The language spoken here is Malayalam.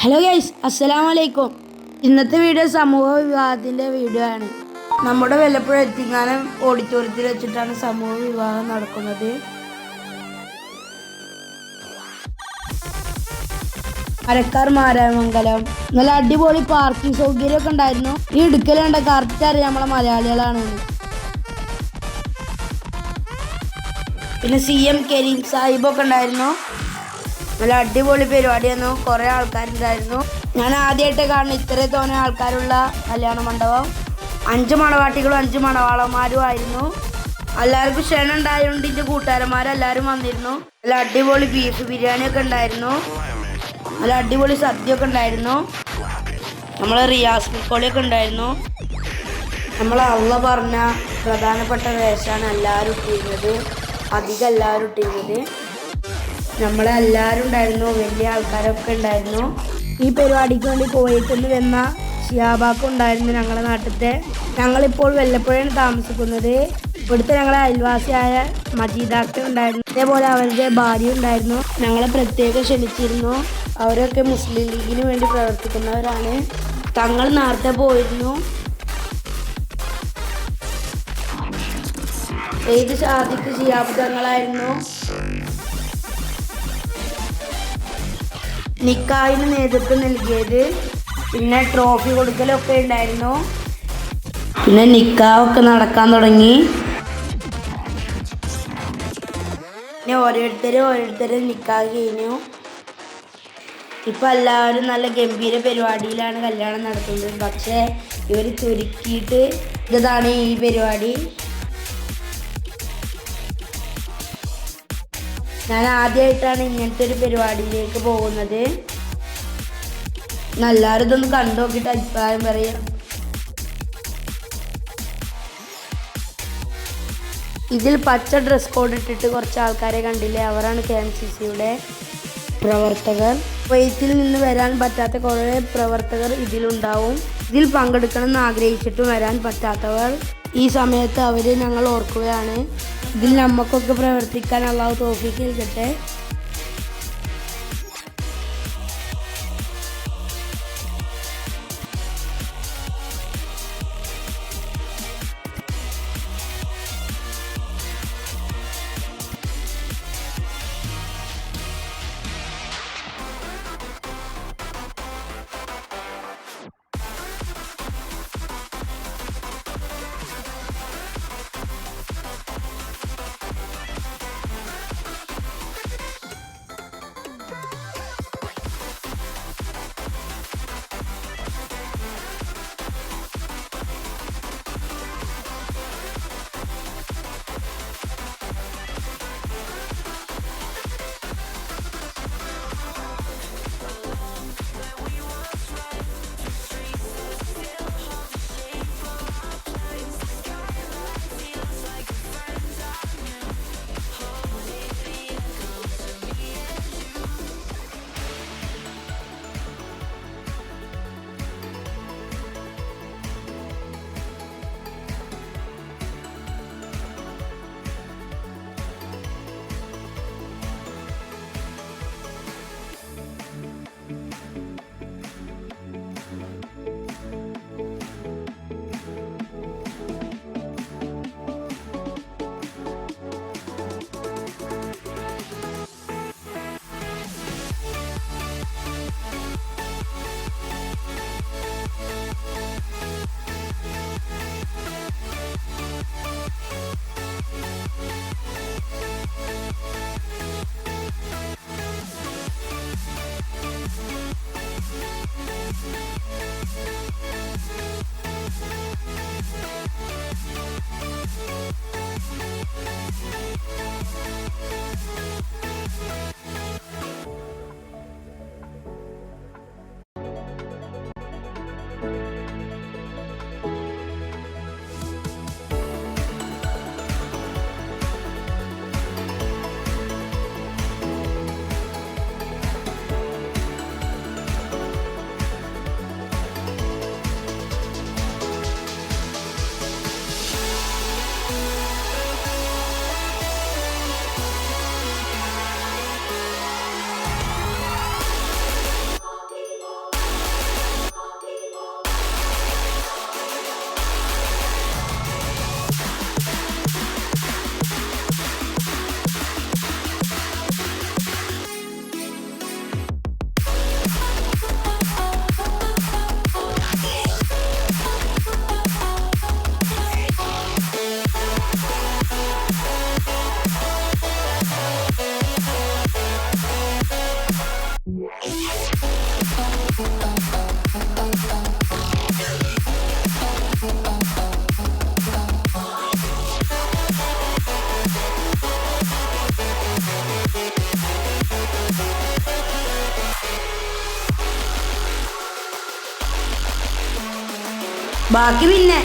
ഹലോ ഗൈസ്, അസ്സലാമലൈക്കും. ഇന്നത്തെ വീഡിയോ സമൂഹ വിവാഹത്തിൻ്റെ വീഡിയോ ആണ്. നമ്മുടെ വല്ലപ്പുഴ എത്തിങ്ങാനം ഓഡിറ്റോറിയത്തിൽ വെച്ചിട്ടാണ് സമൂഹ വിവാഹം നടക്കുന്നത്. മരക്കാർ മാരാമംഗലം. നല്ല അടിപൊളി പാർക്കിംഗ് സൗകര്യമൊക്കെ ഉണ്ടായിരുന്നു. ഈ എടുക്കലുണ്ട കറക്റ്റ് അറിയാം നമ്മളെ മലയാളികളാണ്. പിന്നെ CM കരീം സാഹിബൊക്കെ ഉണ്ടായിരുന്നു. നല്ല അടിപൊളി പരിപാടിയായിരുന്നു. കുറേ ആൾക്കാരുണ്ടായിരുന്നു. ഞാൻ ആദ്യമായിട്ട് കാണുന്ന ഇത്രേ തോന്നെ ആൾക്കാരുള്ള കല്യാണ മണ്ഡപം. 5 മണവാട്ടികളും 5 മണവാളന്മാരും ആയിരുന്നു. എല്ലാവർക്കും ക്ഷണം ഉണ്ടായതുകൊണ്ട് എൻ്റെ കൂട്ടുകാരന്മാരെല്ലാവരും വന്നിരുന്നു. നല്ല അടിപൊളി ബീഫ് ബിരിയാണിയൊക്കെ ഉണ്ടായിരുന്നു. നല്ല അടിപൊളി സദ്യയൊക്കെ ഉണ്ടായിരുന്നു. നമ്മളെ റിയാസ് മിക്കോളിയൊക്കെ ഉണ്ടായിരുന്നു. നമ്മളെ അള്ള പറഞ്ഞ പ്രധാനപ്പെട്ട വേഷമാണ് എല്ലാവരും ഇട്ടിരുന്നത്. അധികം എല്ലാവരും ഇട്ടിരുന്നത്. നമ്മളെല്ലാവരും ഉണ്ടായിരുന്നു. വലിയ ആൾക്കാരൊക്കെ ഉണ്ടായിരുന്നു. ഈ പരിപാടിക്ക് വേണ്ടി കുവൈത്തിൽ നിന്ന് വന്ന ഷിയാബാക്കും ഉണ്ടായിരുന്നു. ഞങ്ങളുടെ നാട്ടിലത്തെ ഞങ്ങളിപ്പോൾ വല്ലപ്പുഴയാണ് താമസിക്കുന്നത്. ഇവിടുത്തെ ഞങ്ങളെ അയൽവാസിയായ മജീദാക്ക ഉണ്ടായിരുന്നു. അതേപോലെ അവരുടെ ഭാര്യ ഉണ്ടായിരുന്നു. ഞങ്ങളെ പ്രത്യേകം ക്ഷണിച്ചിരുന്നു. അവരൊക്കെ മുസ്ലിം ലീഗിന് വേണ്ടി പ്രവർത്തിക്കുന്നവരാണ്. തങ്ങൾ നേരത്തെ പോയിരുന്നു. ഏത് ഷാദിക്ക് ഷിയാബ് തങ്ങളായിരുന്നു. നിക്കാഹിന് നേതൃത്വം നൽകിയത്. പിന്നെ ട്രോഫി കൊടുക്കലൊക്കെ ഉണ്ടായിരുന്നു. പിന്നെ നിക്കാഹൊക്കെ നടക്കാൻ തുടങ്ങി. പിന്നെ ഓരോരുത്തരും നിക്കാഹ് കഴിഞ്ഞു. ഇപ്പം എല്ലാവരും നല്ല ഗംഭീര പരിപാടിയിലാണ് കല്യാണം നടത്തുന്നത്. പക്ഷേ ഇവർ ചുരുക്കിയിട്ട് ഇതാണ് ഈ പരിപാടി. ഞാൻ ആദ്യമായിട്ടാണ് ഇങ്ങനത്തെ ഒരു പരിപാടിയിലേക്ക് പോകുന്നത്. എല്ലാവരും ഇതൊന്ന് കണ്ടു നോക്കിയിട്ട് അഭിപ്രായം പറയാം. ഇതിൽ പച്ച ഡ്രസ് കോഡ് ഇട്ടിട്ട് കുറച്ച് ആൾക്കാരെ കണ്ടില്ലേ, അവരാണ് KMCCയുടെ പ്രവർത്തകർ. കുവൈത്തിൽ നിന്ന് വരാൻ പറ്റാത്ത കുറേ പ്രവർത്തകർ ഇതിലുണ്ടാവും. ഇതിൽ പങ്കെടുക്കണമെന്ന് ആഗ്രഹിച്ചിട്ടും വരാൻ പറ്റാത്തവർ ഈ സമയത്ത് ഞങ്ങൾ ഓർക്കുകയാണ്. ഇതിൽ നമുക്കൊക്കെ പ്രവർത്തിക്കാൻ അള്ളാഹു തൗഫീഖ് നൽകട്ടെ. ബാക്കി പിന്നെ